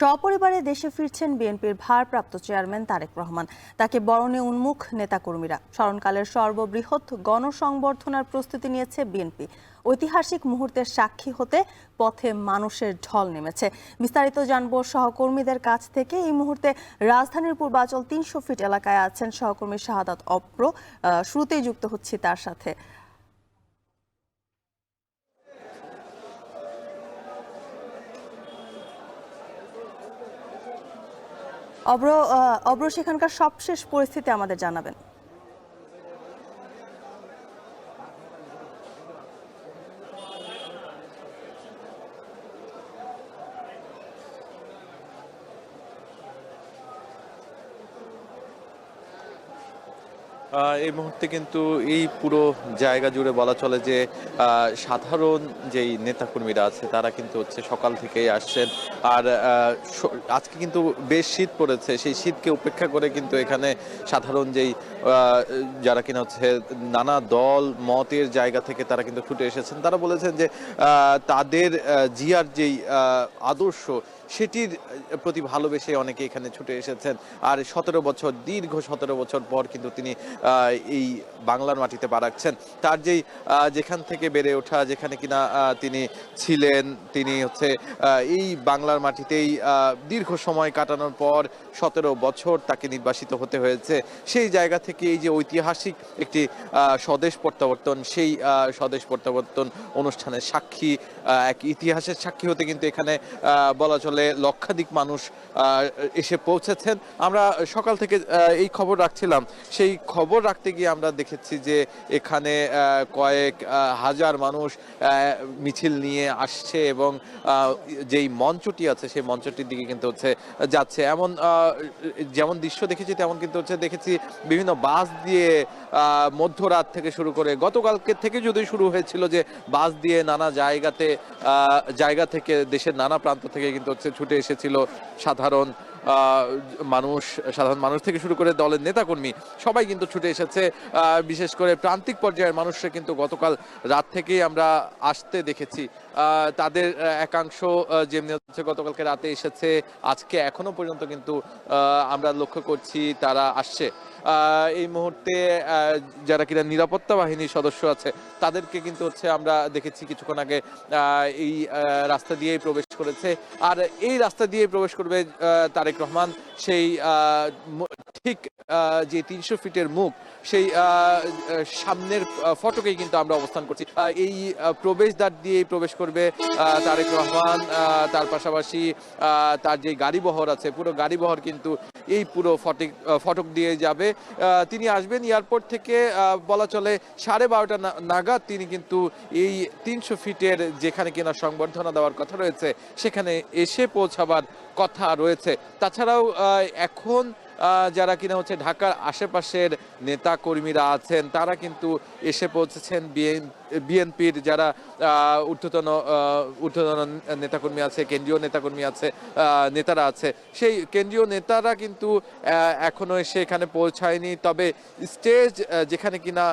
সপরিবারে দেশে ফিরছেন বিএনপির ভারপ্রাপ্ত চেয়ারম্যান তারেক রহমান। তাকে বরণে উন্মুখ নেতাকর্মীরা। স্মরণকালের সর্ববৃহৎ গণসংবর্ধনার প্রস্তুতি নিয়েছে বিএনপি। ঐতিহাসিক মুহূর্তের সাক্ষী হতে পথে মানুষের ঢল নেমেছে। বিস্তারিত জানবো সহকর্মীদের কাছ থেকে। এই মুহূর্তে রাজধানীর পূর্বাচল ৩০০ ফিট এলাকায় আছেন সহকর্মী শাহাদাত অপ্র। শুরুতেই যুক্ত হচ্ছি তার সাথে। অব্র, সেখানকার সবশেষ পরিস্থিতি আমাদের জানাবেন। এই মুহূর্তে কিন্তু এই পুরো জায়গা জুড়ে বলা চলে যে সাধারণ যেই নেতাকর্মীরা আছে তারা কিন্তু হচ্ছে সকাল থেকেই আসছেন। আর আজকে কিন্তু বেশ শীত পড়েছে, সেই শীতকে উপেক্ষা করে কিন্তু এখানে সাধারণ যেই যারা কিনা হচ্ছে নানা দল মতের জায়গা থেকে তারা কিন্তু ছুটে এসেছেন। তারা বলেছেন যে তাদের জিয়ার যেই আদর্শ সেটির প্রতি ভালোবেসে অনেকে এখানে ছুটে এসেছেন। আর দীর্ঘ 17 বছর পর কিন্তু তিনি এই বাংলার মাটিতে পা রাখছেন। তার যেখান থেকে বেড়ে ওঠা, যেখানে কিনা তিনি ছিলেন, তিনি হচ্ছে এই বাংলার মাটিতেই দীর্ঘ সময় কাটানোর পর 17 বছর তাকে নির্বাসিত হতে হয়েছে। সেই জায়গা থেকে এই যে ঐতিহাসিক একটি স্বদেশ প্রত্যাবর্তন, সেই স্বদেশ প্রত্যাবর্তন অনুষ্ঠানের সাক্ষী, এক ইতিহাসের সাক্ষী হতে কিন্তু এখানে বলা চলে লক্ষাধিক মানুষ এসে পৌঁছেছেন। আমরা সকাল থেকে এই খবর রাখছিলাম, সেই খবর রাখতে গিয়ে আমরা দেখেছি যে এখানে কয়েক হাজার মানুষ মিছিল নিয়ে আসছে এবং যেই মঞ্চটি আছে সেই মঞ্চটির দিকে কিন্তু হচ্ছে যাচ্ছে। যেমন দৃশ্য দেখেছি তেমন কিন্তু হচ্ছে দেখেছি বিভিন্ন বাস দিয়ে মধ্যরাত থেকে শুরু করে গতকালকে থেকে যদি শুরু হয়েছিল যে বাস দিয়ে নানা জায়গা থেকে দেশের নানা প্রান্ত থেকে কিন্তু হচ্ছে ছুটে এসেছিল সাধারণ মানুষ থেকে শুরু করে দলের নেতাকর্মী সবাই কিন্তু ছুটে এসেছে। বিশেষ করে প্রান্তিক পর্যায়ের মানুষরা কিন্তু গতকাল রাত থেকেই আমরা আসতে দেখেছি। তাদের একাংশ যেমনি হচ্ছে গতকালকে রাতে এসেছে, আজকে এখনো পর্যন্ত কিন্তু আমরা লক্ষ্য করছি তারা আসছে। এই মুহূর্তে যারা কিনা নিরাপত্তা বাহিনীর সদস্য আছে তাদেরকে কিন্তু হচ্ছে আমরা দেখেছি কিছুক্ষণ আগে এই রাস্তা দিয়েই প্রবেশ করেছে। আর এই রাস্তা দিয়েই প্রবেশ করবে তারেক রহমান। সেই ঠিক যে 300 ফিটের মুখ, সেই সামনের ফটকেই কিন্তু আমরা অবস্থান করছি। এই প্রবেশদ্বার দিয়েই প্রবেশ করবে তারেক রহমান। তার পাশাপাশি তার যে গাড়িবহর আছে, পুরো গাড়িবহর কিন্তু এই পুরো ফটক দিয়ে যাবে। তিনি আসবেন এয়ারপোর্ট থেকে বলা চলে 12:30 নাগাদ তিনি কিন্তু এই 300 ফিটের যেখানে কিনা সংবর্ধনা দেওয়ার কথা রয়েছে সেখানে এসে পৌঁছাবার কথা রয়েছে। তাছাড়াও এখন যারা কিনা হচ্ছে ঢাকার আশেপাশের নেতা কর্মীরা আছেন তারা কিন্তু এসে পৌঁছেছেন। বিএনপির যারা ঊর্ধ্বতন নেতাকর্মী আছে, কেন্দ্রীয় নেতাকর্মী আছে, নেতারা আছে, সেই কেন্দ্রীয় নেতারা কিন্তু এখনো এসে এখানে পৌঁছায়নি। তবে স্টেজ যেখানে কিনা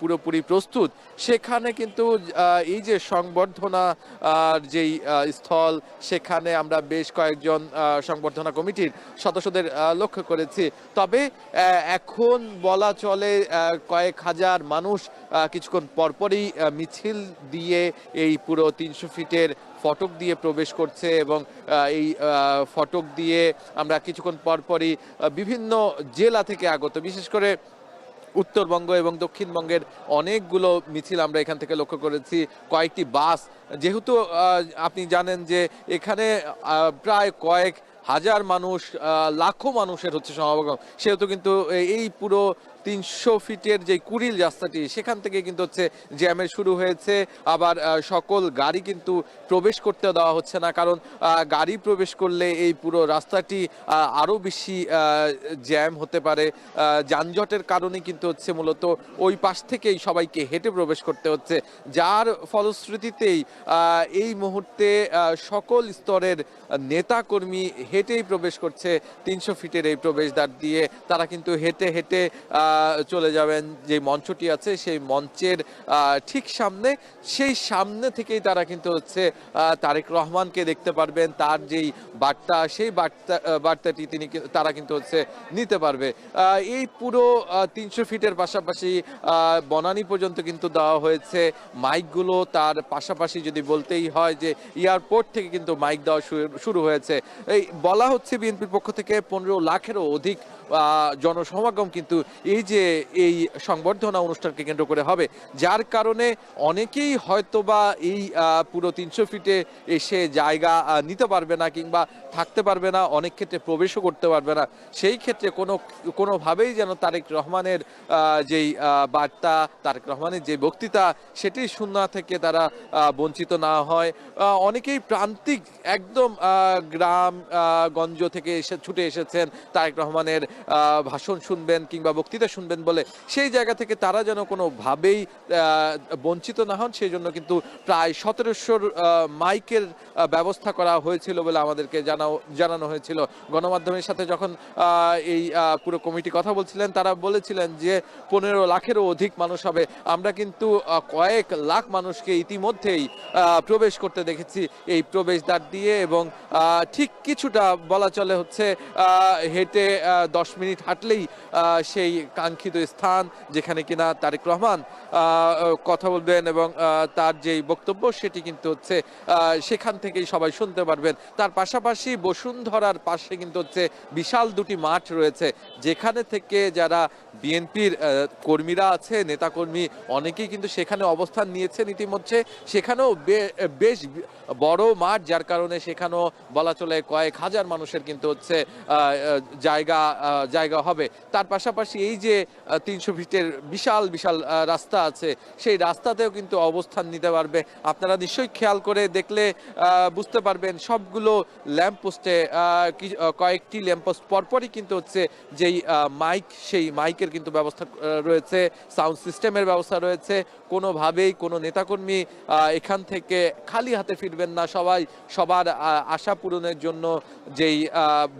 পুরোপুরি প্রস্তুত, সেখানে কিন্তু এই যে সংবর্ধনা যেই স্থল, সেখানে আমরা বেশ কয়েকজন সংবর্ধনা কমিটির সদস্যদের লক্ষ্য করেছি। তবে এখন বলা চলে কয়েক হাজার মানুষ কিছুক্ষণ পরপরই মিছিল দিয়ে এই পুরো 300 ফিটের ফটক দিয়ে প্রবেশ করছে এবং এই ফটক দিয়ে আমরা কিছুক্ষণ পরপরই বিভিন্ন জেলা থেকে আগত, বিশেষ করে উত্তরবঙ্গ এবং দক্ষিণবঙ্গের অনেকগুলো মিছিল আমরা এখান থেকে লক্ষ্য করেছি। কয়েকটি বাস, যেহেতু আপনি জানেন যে এখানে প্রায় কয়েক হাজার মানুষ, লাখো মানুষের হচ্ছে সমাগম, সেহেতু কিন্তু এই পুরো 300 ফিটের যে কুড়িল রাস্তাটি সেখান থেকে কিন্তু হচ্ছে জ্যামের শুরু হয়েছে। আবার সকল গাড়ি কিন্তু প্রবেশ করতে দেওয়া হচ্ছে না, কারণ গাড়ি প্রবেশ করলে এই পুরো রাস্তাটি আরও বেশি জ্যাম হতে পারে। যানজটের কারণে কিন্তু হচ্ছে মূলত ওই পাশ থেকেই সবাইকে হেঁটে প্রবেশ করতে হচ্ছে, যার ফলশ্রুতিতেই এই মুহূর্তে সকল স্তরের নেতাকর্মী হেঁটেই প্রবেশ করছে 300 ফিটের এই প্রবেশদ্বার দিয়ে। তারা কিন্তু হেঁটে হেঁটে চলে যাবেন যে মঞ্চটি আছে সেই মঞ্চের ঠিক সামনে, সেই সামনে থেকেই তারা কিন্তু হচ্ছে তারেক রহমানকে দেখতে পারবেন। তার যেই বার্তা, সেই বার্তাটি তারা কিন্তু হচ্ছে নিতে পারবে। এই পুরো 300 ফিটের পাশাপাশি বনানী পর্যন্ত কিন্তু দেওয়া হয়েছে মাইকগুলো। তার পাশাপাশি যদি বলতেই হয় যে এয়ারপোর্ট থেকে কিন্তু মাইক দেওয়া শুরু হয়েছে। এই বলা হচ্ছে বিএনপির পক্ষ থেকে 15 লাখেরও অধিক জনসমাগম কিন্তু এই সংবর্ধনা অনুষ্ঠানকে কেন্দ্র করে হবে, যার কারণে অনেকেই হয়তোবা এই পুরো 300 ফিটে এসে জায়গা নিতে পারবে না কিংবা থাকতে পারবে না, অনেক ক্ষেত্রে প্রবেশও করতে পারবে না। সেই ক্ষেত্রে কোনোভাবেই যেন তারেক রহমানের যেই বার্তা, তারেক রহমানের যে বক্তৃতা, সেটি শোনা থেকে তারা বঞ্চিত না হয়। অনেকেই প্রান্তিক একদম গ্রাম গঞ্জ থেকে ছুটে এসেছেন তারেক রহমানের ভাষণ শুনবেন কিংবা বক্তৃতা শুনবেন বলে, সেই জায়গা থেকে তারা যেন কোনোভাবেই বঞ্চিত না হন, সেই জন্য কিন্তু প্রায় 1700 মাইকের ব্যবস্থা করা হয়েছিল বলে আমাদেরকে জানানো হয়েছিল। গণমাধ্যমের সাথে যখন এই পুরো কমিটি কথা বলছিলেন, তারা বলেছিলেন যে 15 লাখেরও অধিক মানুষ হবে। আমরা কিন্তু কয়েক লাখ মানুষকে ইতিমধ্যেই প্রবেশ করতে দেখেছি এই প্রবেশদ্বার দিয়ে, এবং ঠিক কিছুটা বলা চলে হচ্ছে হেঁটে 10 মিনিট হাঁটলেই সেই কাঙ্ক্ষিত স্থান যেখানে কিনা তারেক রহমান কথা বলবেন এবং তার যেই বক্তব্য সেটি কিন্তু হচ্ছে সেখান থেকেই সবাই শুনতে পারবেন। তার পাশাপাশি বসুন্ধরার পাশে কিন্তু হচ্ছে বিশাল দুটি মাঠ রয়েছে, যেখানে থেকে যারা বিএনপির কর্মীরা আছে, নেতাকর্মী অনেকেই কিন্তু সেখানে অবস্থান নিয়েছেন ইতিমধ্যে। সেখানেও বেশ বড় মাঠ, যার কারণে সেখানেও বলা চলে কয়েক হাজার মানুষের কিন্তু হচ্ছে জায়গা হবে। তার পাশাপাশি এই যে 300 ফিটের বিশাল বিশাল রাস্তা আছে, সেই রাস্তাতেও কিন্তু অবস্থান নিতে পারবে। আপনারা নিশ্চয়ই খেয়াল করে দেখলে বুঝতে পারবেন সবগুলো ল্যাম্পপোস্টে কয়েকটি ল্যাম্পপোস্ট পরপরই কিন্তু হচ্ছে যেই মাইক, সেই মাইকের কিন্তু ব্যবস্থা রয়েছে, সাউন্ড সিস্টেমের ব্যবস্থা রয়েছে। কোনোভাবেই কোনো নেতাকর্মী এখান থেকে খালি হাতে ফিরবেন না। সবার আশা পূরণের জন্য যেই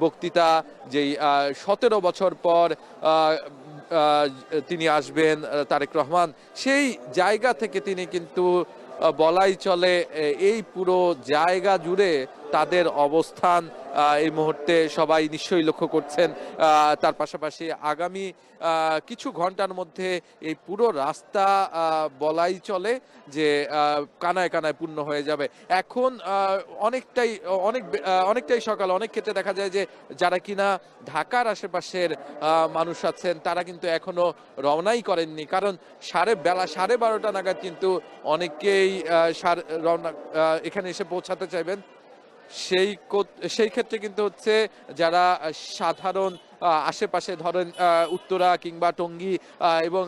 বক্তৃতা, যেই 17 বছর পর তিনি আসবেন তারেক রহমান, সেই জায়গা থেকে তিনি কিন্তু বলাই চলে এই পুরো জায়গা জুড়ে তাদের অবস্থান এই মুহূর্তে সবাই নিশ্চয়ই লক্ষ্য করছেন। তার পাশাপাশি আগামী কিছু ঘন্টার মধ্যে এই পুরো রাস্তা বলাই চলে যে কানায় কানায় পূর্ণ হয়ে যাবে। এখন অনেকটাই সকাল। অনেক ক্ষেত্রে দেখা যায় যে যারা কিনা ঢাকার আশেপাশের মানুষ আছেন, তারা কিন্তু এখনো রওনাই করেননি, কারণ বেলা 12:30 নাগাদ কিন্তু অনেকেই এখানে এসে পৌঁছাতে চাইবেন। সেই ক্ষেত্রে কিন্তু হচ্ছে যারা সাধারণ আশেপাশে ধরেন উত্তরা কিংবা টঙ্গী এবং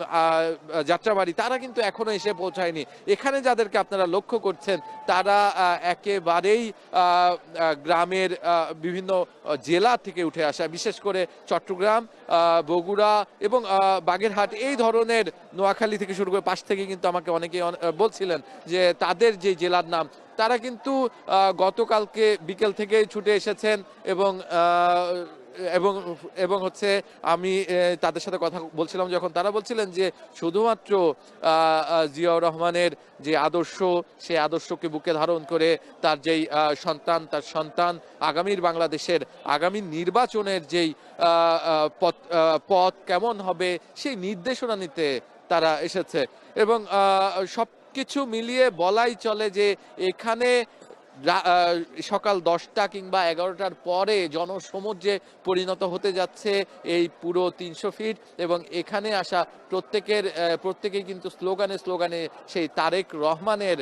যাত্রাবাড়ি, তারা কিন্তু এখনো এসে পৌঁছায়নি। এখানে যাদেরকে আপনারা লক্ষ্য করছেন, তারা একেবারেই গ্রামের বিভিন্ন জেলা থেকে উঠে আসা, বিশেষ করে চট্টগ্রাম, বগুড়া এবং বাগেরহাট, এই ধরনের, নোয়াখালী থেকে শুরু করে পাশ থেকে কিন্তু আমাকে অনেকেই বলছিলেন যে তাদের যে জেলার নাম, তারা কিন্তু গতকালকে বিকেল থেকে ছুটে এসেছেন এবং হচ্ছে আমি তাদের সাথে কথা বলছিলাম, যখন তারা বলছিলেন যে শুধুমাত্র জিয়াউর রহমানের যে আদর্শ, সেই আদর্শকে বুকে ধারণ করে তার যেই তার সন্তান আগামীর বাংলাদেশের আগামী নির্বাচনের যেই পথ কেমন হবে, সেই নির্দেশনা নিতে তারা এসেছে। এবং সবকিছু মিলিয়ে বলাই চলে যে এখানে সকাল 10টা কিংবা 11টার পরে জনসমুদ্রে পরিণত হতে যাচ্ছে এই পুরো 300 ফিট, এবং এখানে আসা প্রত্যেকেই কিন্তু স্লোগানে সেই তারেক রহমানের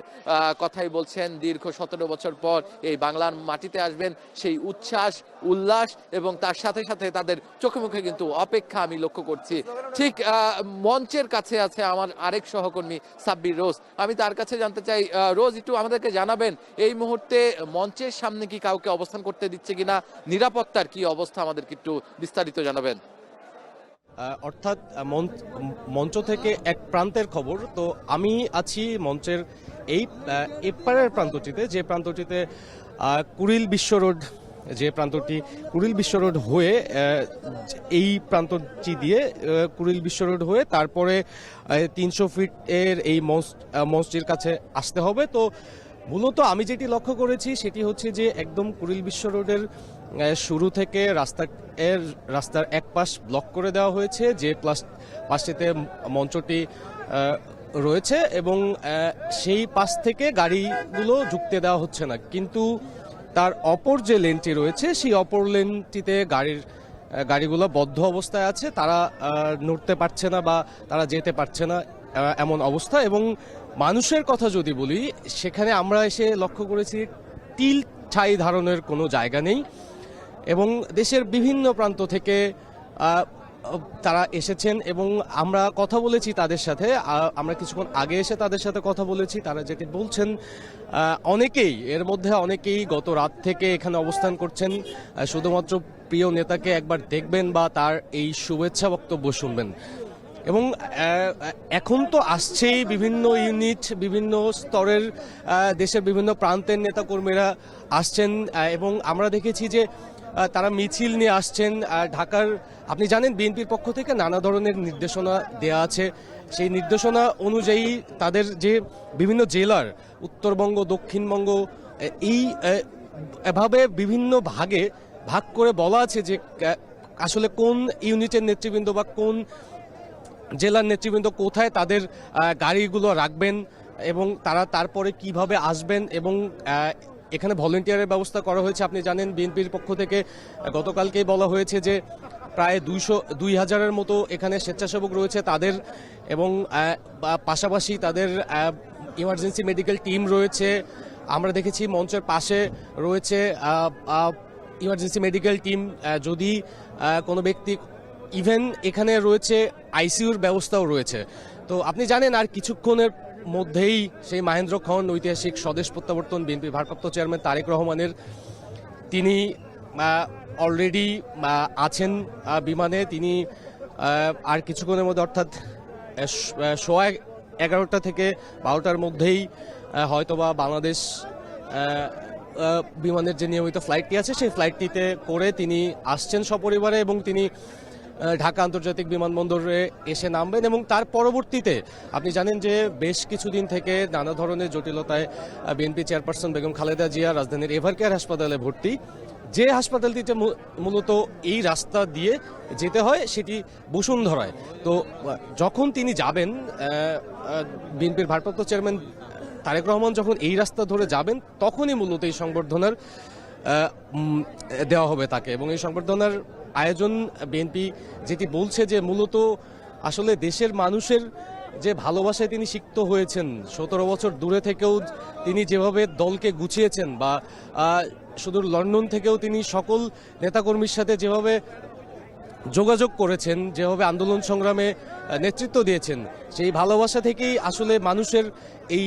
কথাই বলছেন। দীর্ঘ 17 বছর পর এই বাংলার মাটিতে আসবেন, সেই উচ্ছ্বাস, উল্লাস এবং তার সাথে সাথে তাদের চোখে মুখে কিন্তু অপেক্ষা আমি লক্ষ্য করছি। ঠিক মঞ্চের কাছে আছে আমার আরেক সহকর্মী সাব্বির রোজ। আমি তার কাছে জানতে চাই, রোজ, একটু আমাদেরকে জানাবেন এই মুহূর্তে মঞ্চের সামনে কি কাউকে অবস্থান করতে দিচ্ছে কিনা, নিরাপত্তার কি অবস্থা, আমাদেরকে একটু বিস্তারিত জানাবেন। অর্থাৎ মঞ্চ থেকে এক প্রান্তের খবর, তো আমি আছি মঞ্চের এই এপারের প্রান্তটিতে, যে প্রান্তটিতে কুড়িল বিশ্ব রোড যে প্রান্তটি কুড়িল বিশ্ব রোড হয়ে এই প্রান্তটি দিয়ে কুড়িল বিশ্ব রোড হয়ে তারপরে 300 ফিট এর এই মঞ্চটির কাছে আসতে হবে। তো মূলত আমি যেটি লক্ষ্য করেছি সেটি হচ্ছে যে একদম কুড়িল বিশ্ব রোডের শুরু থেকে রাস্তার এক পাশ ব্লক করে দেওয়া হয়েছে, যে পাশটিতে মঞ্চটি রয়েছে এবং সেই পাশ থেকে গাড়িগুলো ঢুকতে দেওয়া হচ্ছে না। কিন্তু তার অপর যে লেনটি রয়েছে সেই অপর লেনটিতে গাড়িগুলো বদ্ধ অবস্থায় আছে, তারা নড়তে পারছে না বা তারা যেতে পারছে না এমন অবস্থা। এবং মানুষের কথা যদি বলি, সেখানে আমরা এসে লক্ষ্য করেছি টিল ঠাঁই ধারণের কোনো জায়গা নেই এবং দেশের বিভিন্ন প্রান্ত থেকে তারা এসেছেন এবং আমরা কথা বলেছি তাদের সাথে। আমরা কিছুক্ষণ আগে এসে তাদের সাথে কথা বলেছি। তারা যেটি বলছেন, এর মধ্যে অনেকেই গত রাত থেকে এখানে অবস্থান করছেন, শুধুমাত্র প্রিয় নেতাকে একবার দেখবেন বা তার এই শুভেচ্ছা বক্তব্য শুনবেন। এবং এখন তো আসছেই বিভিন্ন ইউনিট, বিভিন্ন স্তরের দেশের বিভিন্ন প্রান্তের নেতাকর্মীরা আসছেন এবং আমরা দেখেছি যে তারা মিছিল নিয়ে আসছেন ঢাকার। আপনি জানেন বিএনপির পক্ষ থেকে নানা ধরনের নির্দেশনা দেয়া আছে, সেই নির্দেশনা অনুযায়ী তাদের যে বিভিন্ন জেলার উত্তরবঙ্গ, দক্ষিণবঙ্গ, এই এভাবে বিভিন্ন ভাগ করে বলা আছে যে আসলে কোন ইউনিটের নেতৃবৃন্দ বা কোন জেলার নেতৃবৃন্দ কোথায় তাদের গাড়িগুলো রাখবেন এবং তারা তারপরে কিভাবে আসবেন। এবং এখানে ভলেন্টিয়ারের ব্যবস্থা করা হয়েছে। আপনি জানেন বিএনপির পক্ষ থেকে গতকালকেই বলা হয়েছে যে প্রায় 2,000-এর মতো এখানে স্বেচ্ছাসেবক রয়েছে তাদের, এবং পাশাপাশি তাদের ইমার্জেন্সি মেডিকেল টিম রয়েছে। আমরা দেখেছি মঞ্চের পাশে রয়েছে ইমার্জেন্সি মেডিকেল টিম, যদি কোনো ব্যক্তি, ইভেন এখানে রয়েছে আইসিইউর ব্যবস্থাও রয়েছে। তো আপনি জানেন আর কিছুক্ষণের মধ্যেই সেই মাহেন্দ্র খন ঐতিহাসিক স্বদেশ প্রত্যাবর্তন বিএনপির ভারপ্রাপ্ত চেয়ারম্যান তারেক রহমানের, তিনি অলরেডি আছেন বিমানে। তিনি আর কিছুক্ষণের মধ্যে অর্থাৎ 11:15 থেকে 12টার মধ্যেই হয়তোবা বাংলাদেশ বিমানের যে নিয়মিত ফ্লাইটটি আছে সেই ফ্লাইটটিতে করে তিনি আসছেন সপরিবারে এবং তিনি ঢাকা আন্তর্জাতিক বিমানবন্দরে এসে নামবেন। এবং তার পরবর্তীতে আপনি জানেন যে বেশ কিছুদিন থেকে নানা ধরনের জটিলতায় বিএনপি চেয়ারপারসন বেগম খালেদা জিয়া রাজধানীর এভারকেয়ার হাসপাতালে ভর্তি। যে হাসপাতালটিতে মূলত এই রাস্তা দিয়ে যেতে হয় সেটি বসুন্ধরায়। তো যখন তিনি যাবেন, বিএনপির ভারপ্রাপ্ত চেয়ারম্যান তারেক রহমান যখন এই রাস্তা ধরে যাবেন, তখনই মূলত এই সংবর্ধনার দেওয়া হবে তাকে। এবং এই সংবর্ধনার আয়োজন বিএনপি যেটি বলছে যে মূলত আসলে দেশের মানুষের যে ভালোবাসায় তিনি সিক্ত হয়েছেন, 17 বছর দূরে থেকেও তিনি যেভাবে দলকে গুছিয়েছেন বা সুদূর লন্ডন থেকেও তিনি সকল নেতাকর্মীর সাথে যেভাবে যোগাযোগ করেছেন, যেভাবে আন্দোলন সংগ্রামে নেতৃত্ব দিয়েছেন, সেই ভালোবাসা থেকেই আসলে মানুষের এই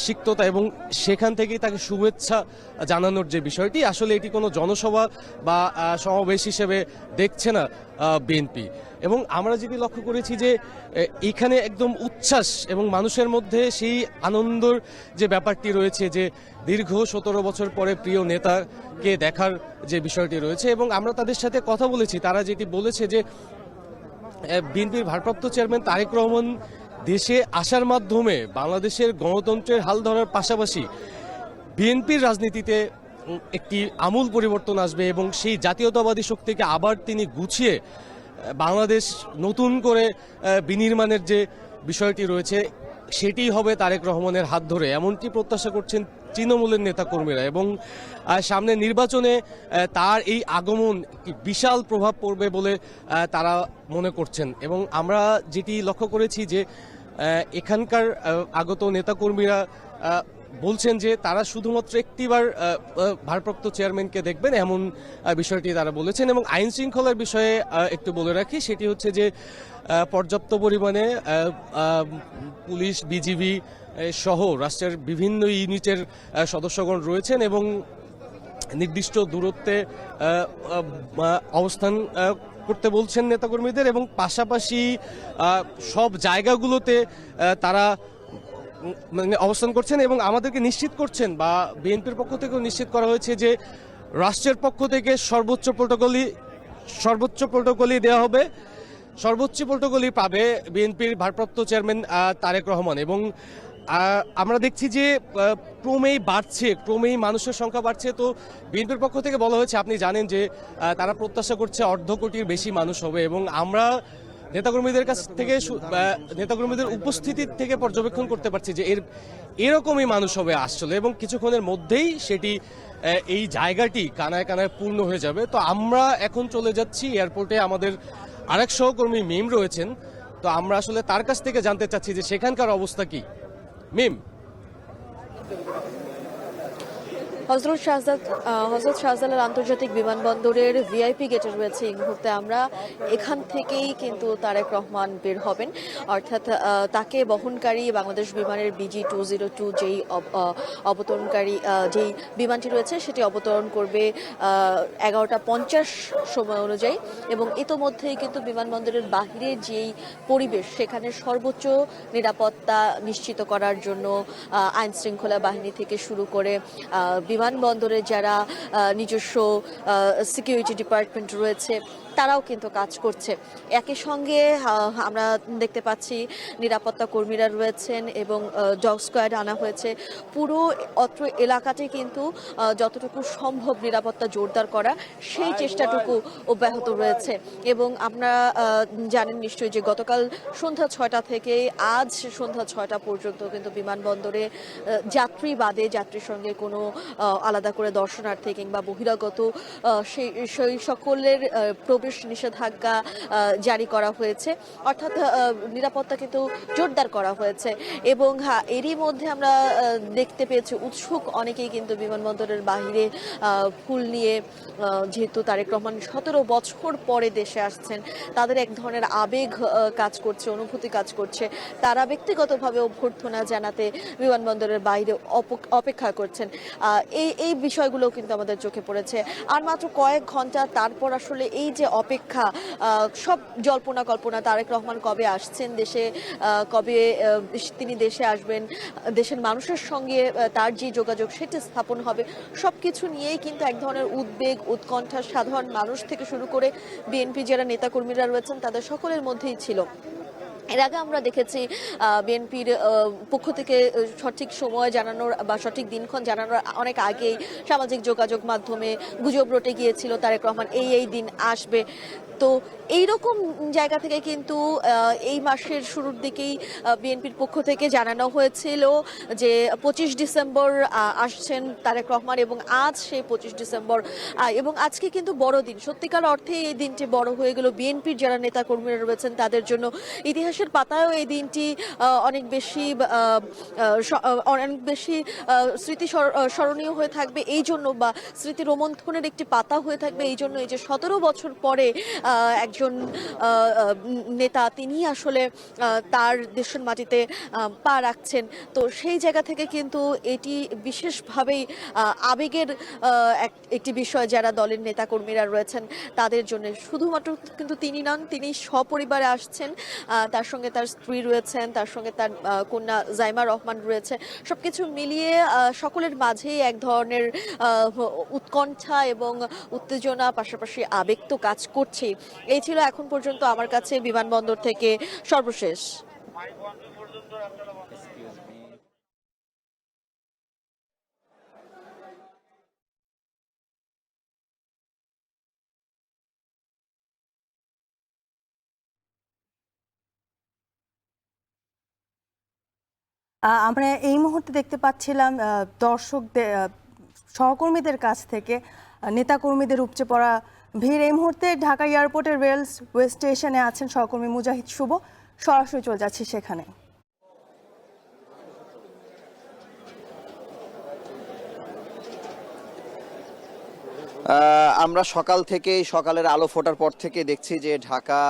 সিক্ততা এবং সেখান থেকেই তাকে শুভেচ্ছা জানানোর যে বিষয়টি, আসলে এটি কোনো জনসভা বা সমাবেশ হিসেবে দেখছে না বিএনপি। এবং আমরা যেটি লক্ষ্য করেছি যে এখানে একদম উচ্ছ্বাস এবং মানুষের মধ্যে সেই আনন্দর যে ব্যাপারটি রয়েছে, যে দীর্ঘ 17 বছর পরে প্রিয় নেতাকে দেখার যে বিষয়টি রয়েছে। এবং আমরা তাদের সাথে কথা বলেছি, তারা যেটি বলেছে যে বিএনপির ভারপ্রাপ্ত চেয়ারম্যান তারেক রহমান দেশে আসার মাধ্যমে বাংলাদেশের গণতন্ত্রের হাল ধরার পাশাপাশি বিএনপির রাজনীতিতে একটি আমূল পরিবর্তন আসবে এবং সেই জাতীয়তাবাদী শক্তিকে আবার তিনি গুছিয়ে বাংলাদেশ নতুন করে বিনির্মাণের যে বিষয়টি রয়েছে সেটি হবে তারেক রহমানের হাত ধরে, এমনটি প্রত্যাশা করছেন তৃণমূলের নেতাকর্মীরা। এবং সামনে নির্বাচনে তার এই আগমন বিশাল প্রভাব পড়বে বলে তারা মনে করছেন। এবং আমরা যেটি লক্ষ্য করেছি যে এখানকার আগত নেতাকর্মীরা বলছেন যে তারা শুধুমাত্র একটিবার ভারপ্রাপ্ত চেয়ারম্যানকে দেখবেন, এমন বিষয়টি তারা বলেছেন। এবং আইন শৃঙ্খলার বিষয়ে একটু বলে রাখি, সেটি হচ্ছে যে পর্যাপ্ত পরিমাণে পুলিশ, বিজিবি সহ রাষ্ট্রের বিভিন্ন ইউনিটের সদস্যগণ রয়েছেন এবং নির্দিষ্ট দূরত্বে অবস্থান করতে বলছেন নেতাকর্মীদের। এবং পাশাপাশি সব জায়গাগুলোতে তারা অবস্থান করছেন এবং আমাদেরকে নিশ্চিত করছেন বা বিএনপির পক্ষ থেকেও নিশ্চিত করা হয়েছে যে রাষ্ট্রের পক্ষ থেকে সর্বোচ্চ প্রোটোকলই দেওয়া হবে। সর্বোচ্চ প্রোটোকলই পাবে বিএনপির ভারপ্রাপ্ত চেয়ারম্যান তারেক রহমান। এবং আমরা দেখছি যে ক্রমেই মানুষের সংখ্যা বাড়ছে। তো বিএনপির পক্ষ থেকে বলা হয়েছে, আপনি জানেন যে তারা প্রত্যাশা করছে 1.5 কোটির বেশি মানুষ হবে। এবং আমরা নেতাকর্মীদের কাছ থেকে নেতাকর্মীদের উপস্থিতি থেকে পর্যবেক্ষণ করতে পারছি যে এরকমই মানুষ হবে আসলে, এবং কিছুক্ষণের মধ্যেই সেটি এই জায়গাটি কানায় কানায় পূর্ণ হয়ে যাবে। তো আমরা এখন চলে যাচ্ছি এয়ারপোর্টে, আমাদের আরেক সহকর্মী মিম রয়েছেন। তো আমরা আসলে তার কাছ থেকে জানতে চাচ্ছি যে সেখানকার অবস্থা কি। মিম। হযরত শাহজালাল আন্তর্জাতিক বিমানবন্দরের ভিআইপি গেটে রয়েছে এই মুহূর্তে আমরা। এখান থেকেই কিন্তু তারেক রহমান বের হবেন, অর্থাৎ তাকে বহনকারী বাংলাদেশ বিমানের BG-202 যেই অবতরণকারী যেই বিমানটি রয়েছে সেটি অবতরণ করবে 11:50 সময় অনুযায়ী। এবং ইতোমধ্যেই কিন্তু বিমানবন্দরের বাহিরের যেই পরিবেশ সেখানে সর্বোচ্চ নিরাপত্তা নিশ্চিত করার জন্য আইন শৃঙ্খলা বাহিনী থেকে শুরু করে বিমানবন্দরে যারা নিজস্ব সিকিউরিটি ডিপার্টমেন্ট রয়েছে তারাও কিন্তু কাজ করছে। একই সঙ্গে আমরা দেখতে পাচ্ছি নিরাপত্তা কর্মীরা রয়েছেন এবং ডগ স্কোয়াড আনা হয়েছে। পুরো অত্র এলাকাতে কিন্তু যতটুকু সম্ভব নিরাপত্তা জোরদার করা সেই চেষ্টাটুকু অব্যাহত রয়েছে। এবং আপনারা জানেন নিশ্চয়ই যে গতকাল সন্ধ্যা 6টা থেকে আজ সন্ধ্যা 6টা পর্যন্ত কিন্তু বিমানবন্দরে যাত্রী বাদে, যাত্রীর সঙ্গে কোনো আলাদা করে দর্শনার্থী কিংবা বহিরাগত সেই সকলের প্রবেশ নিষেধাজ্ঞা জারি করা হয়েছে, অর্থাৎ নিরাপত্তা কিন্তু জোরদার করা হয়েছে। এবং এরই মধ্যে আমরা দেখতে পেয়েছি উৎসুক অনেকেই কিন্তু বিমানবন্দরের বাহিরে ফুল নিয়ে, যেহেতু তারেক রহমান 17 বছর পরে দেশে আসছেন, তাদের এক ধরনের আবেগ কাজ করছে, অনুভূতি কাজ করছে। তারা ব্যক্তিগতভাবে অভ্যর্থনা জানাতে বিমানবন্দরের বাইরে অপেক্ষা করছেন। এই বিষয়গুলো কিন্তু আমাদের চোখে পড়েছে। আর মাত্র কয়েক ঘন্টা, তারপর আসলে এই যে অপেক্ষা, সব জল্পনা কল্পনা, তারেক রহমান কবে আসছেন দেশে, কবে তিনি দেশে আসবেন, দেশের মানুষের সঙ্গে তার যে যোগাযোগ সেটি স্থাপন হবে, সবকিছু নিয়েই কিন্তু এক ধরনের উদ্বেগ, উৎকণ্ঠা সাধারণ মানুষ থেকে শুরু করে বিএনপি যারা নেতাকর্মীরা রয়েছেন তাদের সকলের মধ্যেই ছিল। এর আগে আমরা দেখেছি বিএনপির পক্ষ থেকে সঠিক সময় জানানোর বা সঠিক দিনক্ষণ জানানোর অনেক আগেই সামাজিক যোগাযোগ মাধ্যমে গুজব রটে গিয়েছিল তারেক রহমান এই দিন আসবে। তো এইরকম জায়গা থেকে কিন্তু এই মাসের শুরুর দিকেই বিএনপির পক্ষ থেকে জানানো হয়েছিল যে 25 ডিসেম্বর আসছেন তারেক রহমান, এবং আজ সেই 25 ডিসেম্বর। এবং আজকে কিন্তু বড় দিন, সত্যিকার অর্থে এই দিনটি বড় হয়ে গেল বিএনপির যারা নেতাকর্মীরা রয়েছেন তাদের জন্য। ইতিহাসের পাতায়ও এই দিনটি অনেক বেশি স্মৃতি স্মরণীয় হয়ে থাকবে এই জন্য, বা স্মৃতি রোমন্থনের একটি পাতা হয়ে থাকবে এই জন্য, এই যে 17 বছর পরে একজন নেতা তিনি আসলে তার দেশের মাটিতে পা রাখছেন। তো সেই জায়গা থেকে কিন্তু এটি বিশেষভাবেই আবেগের একটি বিষয় যারা দলের নেতাকর্মীরা রয়েছেন তাদের জন্য। শুধুমাত্র কিন্তু তিনি নন, তিনি সপরিবারে আসছেন, তার সঙ্গে তার স্ত্রী রয়েছেন, তার সঙ্গে তার কন্যা জাইমা রহমান রয়েছে। সবকিছু মিলিয়ে সকলের মাঝেই এক ধরনের উৎকণ্ঠা এবং উত্তেজনা, পাশাপাশি আবেগ তো কাজ করছে। এই ছিল এখন পর্যন্ত আমার কাছে বিমানবন্দর থেকে সর্বশেষ। আমরা এই মুহূর্তে দেখতে পাচ্ছিলাম দর্শকদের, সহকর্মীদের কাছ থেকে নেতাকর্মীদের উপচে পড়া ভিড়। এই মুহূর্তে ঢাকা এয়ারপোর্টের রেলওয়ে স্টেশনে আছেন সহকর্মী মুজাহিদ শুভ, সরাসরি চলে যাচ্ছি সেখানে। আমরা সকালের আলো ফোটার পর থেকে দেখছি যে ঢাকা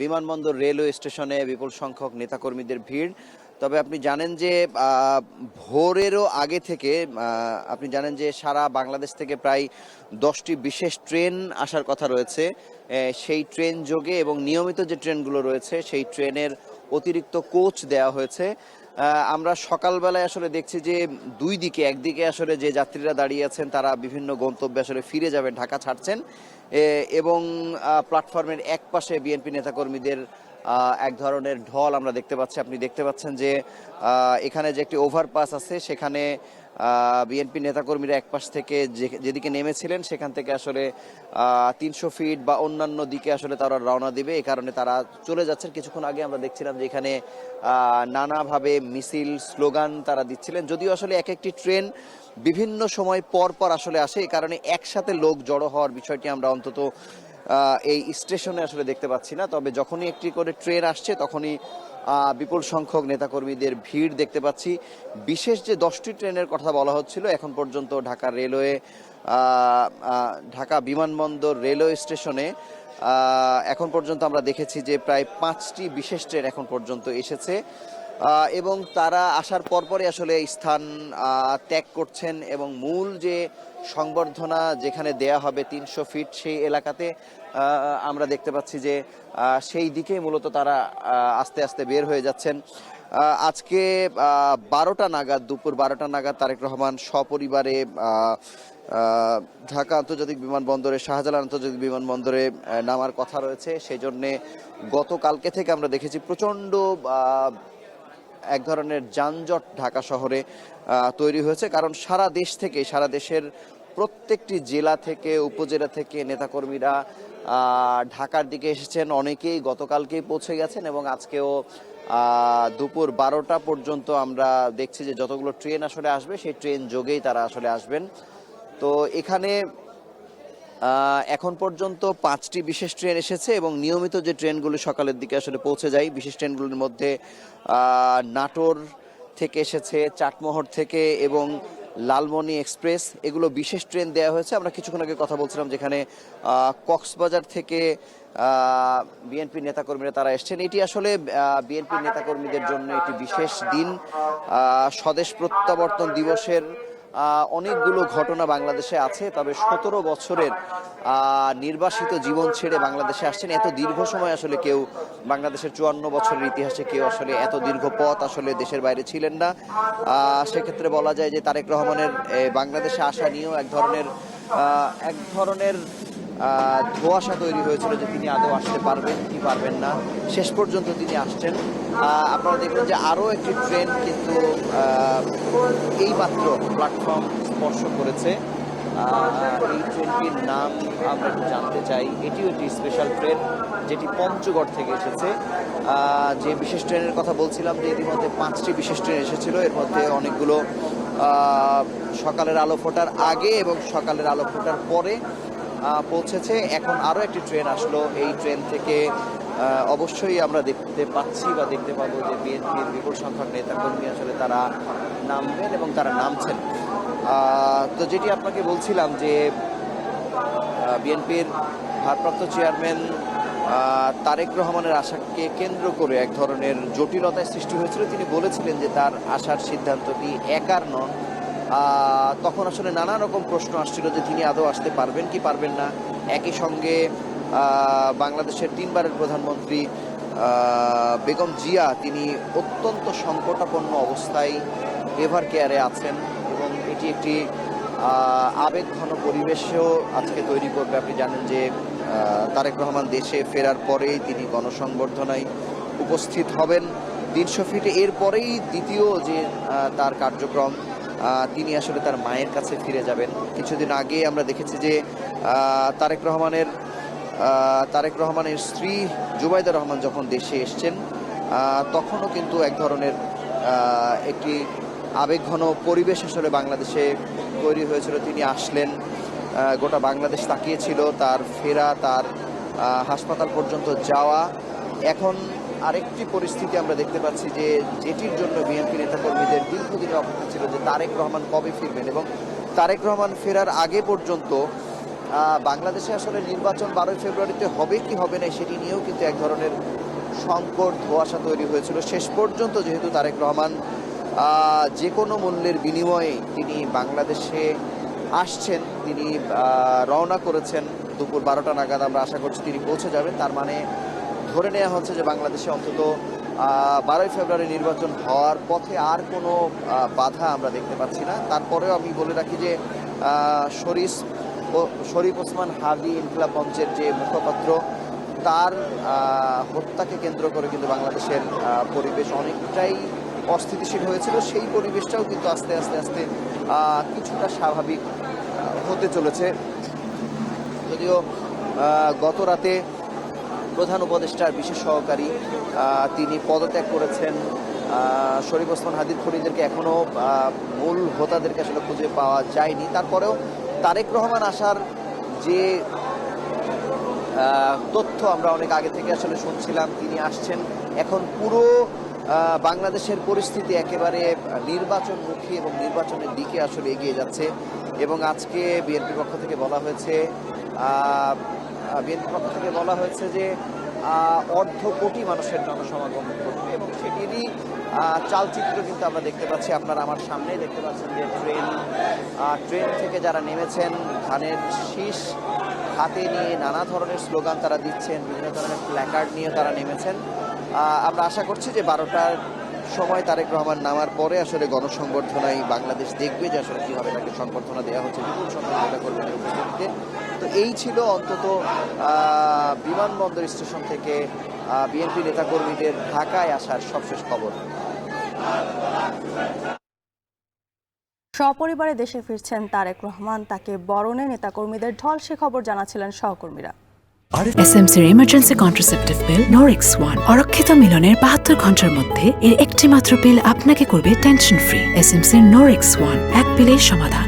বিমানবন্দর রেলওয়ে স্টেশনে বিপুল সংখ্যক নেতাকর্মীদের ভিড়। তবে আপনি জানেন যে ভোরেরও আগে থেকে আপনি জানেন যে সারা বাংলাদেশ থেকে প্রায় 10টি বিশেষ ট্রেন আসার কথা রয়েছে। সেই ট্রেন যোগে এবং নিয়মিত যে ট্রেনগুলো রয়েছে সেই ট্রেনের অতিরিক্ত কোচ দেওয়া হয়েছে। আমরা সকালবেলায় আসলে দেখছি যে দুই দিকে, একদিকে আসলে যে যাত্রীরা দাঁড়িয়ে আছেন তারা বিভিন্ন গন্তব্যে আসলে ফিরে যাবেন, ঢাকা ছাড়ছেন, এবং প্ল্যাটফর্মের এক পাশে বিএনপি নেতাকর্মীদের এক ধরনের ঢল আমরা দেখতে পাচ্ছি। আপনি দেখতে পাচ্ছেন যে এখানে যে একটি ওভারপাস আছে সেখানে বিএনপি নেতাকর্মীরা এক পাশ থেকে যেদিকে নেমেছিলেন সেখান থেকে আসলে 300 ফিট বা অন্যান্য দিকে আসলে তারা রওনা দিবে, এই কারণে তারা চলে যাচ্ছেন। কিছুক্ষণ আগে আমরা দেখছিলাম যে এখানে নানাভাবে মিছিল, স্লোগান তারা দিচ্ছিলেন। যদিও আসলে এক একটি ট্রেন বিভিন্ন সময় পর পর আসলে আসে, এই কারণে একসাথে লোক জড়ো হওয়ার বিষয়টি আমরা অন্তত এই স্টেশনে আসলে দেখতে পাচ্ছি না। তবে যখনই একটি করে ট্রেন আসছে তখনই বিপুল সংখ্যক নেতাকর্মীদের ভিড় দেখতে পাচ্ছি। বিশেষ যে 10টি ট্রেনের কথা বলা হচ্ছিল, এখন পর্যন্ত ঢাকা রেলওয়ে, ঢাকা বিমানবন্দর রেলওয়ে স্টেশনে এখন পর্যন্ত আমরা দেখেছি যে প্রায় 5টি বিশেষ ট্রেন এখন পর্যন্ত এসেছে, এবং তারা আসার পরপরই আসলে স্থান ত্যাগ করছেন এবং মূল যে সংবর্ধনা যেখানে দেয়া হবে 300 ফিট সেই এলাকাতে আমরা দেখতে পাচ্ছি যে সেই দিকেই মূলত তারা আস্তে আস্তে বের হয়ে যাচ্ছেন। আজকে 12টা নাগাদ, দুপুর 12টা নাগাদ তারেক রহমান সপরিবারে ঢাকা আন্তর্জাতিক বিমানবন্দরে, শাহজালাল আন্তর্জাতিক বিমানবন্দরে নামার কথা রয়েছে। সেই জন্যে গতকালকে থেকে আমরা দেখেছি প্রচণ্ড এক ধরনের যানজট ঢাকা শহরে তৈরি হয়েছে, কারণ সারা দেশ থেকে, সারা দেশের প্রত্যেকটি জেলা থেকে, উপজেলা থেকে নেতাকর্মীরা ঢাকার দিকে এসেছেন। অনেকেই গতকালকেই পৌঁছে গেছেন এবং আজকেও দুপুর 12টা পর্যন্ত আমরা দেখছি যে যতগুলো ট্রেন আসলে আসবে সেই ট্রেন যোগেই তারা আসলে আসবেন। তো এখানে এখন পর্যন্ত 5টি বিশেষ ট্রেন এসেছে এবং নিয়মিত যে ট্রেনগুলো সকালের দিকে আসলে পৌঁছে যায়, বিশেষ ট্রেনগুলোর মধ্যে নাটোর থেকে এসেছে, চাটমোহর থেকে এবং লালমনি এক্সপ্রেস, এগুলো বিশেষ ট্রেন দেওয়া হয়েছে। আমরা কিছুক্ষণ আগে কথা বলছিলাম যেখানে কক্সবাজার থেকে বিএনপি নেতাকর্মীরা তারা এসছেন। এটি আসলে বিএনপি নেতাকর্মীদের জন্য একটি বিশেষ দিন। স্বদেশ প্রত্যাবর্তন দিবসের অনেকগুলো ঘটনা বাংলাদেশে আছে, তবে 17 বছরের নির্বাসিত জীবন ছেড়ে বাংলাদেশে আসছেন। এত দীর্ঘ সময় আসলে কেউ বাংলাদেশের 54 বছরের ইতিহাসে কেউ আসলে এত দীর্ঘ পথ আসলে দেশের বাইরে ছিলেন না। সেক্ষেত্রে বলা যায় যে তারেক রহমানের বাংলাদেশে আসা নিয়েও এক ধরনের ধোঁয়াশা তৈরি হয়েছিল যে তিনি আদৌ আসতে পারবেন কি পারবেন না। শেষ পর্যন্ত তিনি আসছেন। আপনারা দেখবেন যে আরও একটি ট্রেন কিন্তু এইমাত্র প্ল্যাটফর্ম স্পর্শ করেছে। এই ট্রেনটির নাম আমরা একটু জানতে চাই। এটিও একটি স্পেশাল ট্রেন যেটি পঞ্চগড় থেকে এসেছে। যে বিশেষ ট্রেনের কথা বলছিলাম যে ইতিমধ্যে 5টি বিশেষ ট্রেন এসেছিল, এর মধ্যে অনেকগুলো সকালের আলো ফোটার আগে এবং সকালের আলো ফোটার পরে পৌঁছেছে। এখন আরও একটি ট্রেন আসলো। এই ট্রেন থেকে অবশ্যই আমরা দেখতে পাচ্ছি বা দেখতে পাবো যে বিএনপির বিপুল সংখ্যক নেতাকর্মী আসলে তারা নামবেন এবং তারা নামছেন। তো যেটি আপনাকে বলছিলাম যে বিএনপির ভারপ্রাপ্ত চেয়ারম্যান তারেক রহমানের আশাকে কেন্দ্র করে এক ধরনের জটিলতার সৃষ্টি হয়েছিল। তিনি বলেছিলেন যে তার আসার সিদ্ধান্তটি একার নন। তখন আসলে নানা রকম প্রশ্ন আসছিল যে তিনি আদৌ আসতে পারবেন কি পারবেন না। একই সঙ্গে বাংলাদেশের 3বারের প্রধানমন্ত্রী বেগম জিয়া তিনি অত্যন্ত সংকটাপন্ন অবস্থায় এভার কেয়ারে আছেন এবং এটি একটি আবেগঘন পরিবেশও আজকে তৈরি করবে। আপনি জানেন যে তারেক রহমান দেশে ফেরার পরেই তিনি গণসংবর্ধনায় উপস্থিত হবেন 300 ফিটে। এরপরেই দ্বিতীয় যে তার কার্যক্রম, তিনি আসলে তার মায়ের কাছে ফিরে যাবেন। কিছুদিন আগে আমরা দেখেছি যে তারেক রহমানের স্ত্রী জুবাইদা রহমান যখন দেশে এসছেন তখনও কিন্তু এক ধরনের একটি আবেগঘন পরিবেশ আসলে বাংলাদেশে তৈরি হয়েছিল। তিনি আসলেন, গোটা বাংলাদেশ তাকিয়েছিল তার ফেরা, তার হাসপাতাল পর্যন্ত যাওয়া। এখন আরেকটি পরিস্থিতি আমরা দেখতে পাচ্ছি যে যেটির জন্য বিএনপি নেতাকর্মীদের দীর্ঘদিনের অপেক্ষা ছিল যে তারেক রহমান কবে ফিরবেন, এবং তারেক রহমান ফেরার আগে পর্যন্ত বাংলাদেশে আসলে নির্বাচন 12 ফেব্রুয়ারিতে হবে কি হবে না সেটি নিয়েও কিন্তু এক ধরনের সংকট ধোঁয়াশা তৈরি হয়েছিল। শেষ পর্যন্ত যেহেতু তারেক রহমান যে কোনো মূল্যের বিনিময়ে তিনি বাংলাদেশে আসছেন, তিনি রওনা করেছেন দুপুর 12টা নাগাদ। আমরা আশা করছি তিনি পৌঁছে যাবেন। তার মানে ধরে নেওয়া হচ্ছে যে বাংলাদেশে অন্তত 12ই ফেব্রুয়ারি নির্বাচন হওয়ার পথে আর কোনো বাধা আমরা দেখতে পাচ্ছি না। তারপরেও আমি বলে রাখি যে শরীফ ওসমান হাদি ইনকিলাব মঞ্চের যে মুখপাত্র, তার হত্যাকে কেন্দ্র করে কিন্তু বাংলাদেশের পরিবেশ অনেকটাই অস্থিতিশীল হয়েছিল। সেই পরিবেশটাও কিন্তু আস্তে আস্তে আস্তে কিছুটা স্বাভাবিক হতে চলেছে। যদিও গত রাতে প্রধান উপদেষ্টার বিশেষ সহকারী তিনি পদত্যাগ করেছেন। শরীফ ওসমান হাদির খুনিদেরকে এখনও মূল হোতাদেরকে আসলে খুঁজে পাওয়া যায়নি। তারপরেও তারেক রহমান আসার যে তথ্য আমরা অনেক আগে থেকে আসলে শুনছিলাম, তিনি আসছেন। এখন পুরো বাংলাদেশের পরিস্থিতি একেবারে নির্বাচনমুখী এবং নির্বাচনের দিকে আসলে এগিয়ে যাচ্ছে। এবং আজকে বিএনপির পক্ষ থেকে বলা হয়েছে যে 1.5 কোটি মানুষের জনসমাগম ঘটবে এবং সেটিরই চালচিত্র কিন্তু আমরা দেখতে পাচ্ছি। আপনারা আমার সামনেই দেখতে পাচ্ছেন যে ট্রেন থেকে যারা নেমেছেন ধানের শীষ হাতে নিয়ে নানা ধরনের স্লোগান তারা দিচ্ছেন, বিভিন্ন ধরনের প্ল্যাকার্ড নিয়ে তারা নেমেছেন। আমরা আশা করছি যে 12টার সময় তারেক রহমান নামার পরে আসলে গণসংবর্ধনায় বাংলাদেশ দেখবে যে আসলে কীভাবে তাকে সংবর্ধনা দেওয়া হচ্ছে বিপুল সংখ্যক নেতাকর্মীদের উপস্থিতিতে। তো এই ছিল অন্তত বিমানবন্দর স্টেশন থেকে বিএনপি নেতাকর্মীদের ঢাকায় আসার সবশেষ খবর। সপরিবারে দেশে ফিরছেন তারেক রহমান। তাকে বরণে নেতাকর্মীদের ঢল, সে খবর জানাচ্ছিলেন সহকর্মীরা। এসএমসির emergency contraceptive pill Norix one অরক্ষিত মিলনের 72 ঘন্টার মধ্যে এর একটি মাত্র পিল আপনাকে করবে টেনশন ফ্রি। এসএমসির নরিক্স ওয়ান, এক পিলের সমাধান।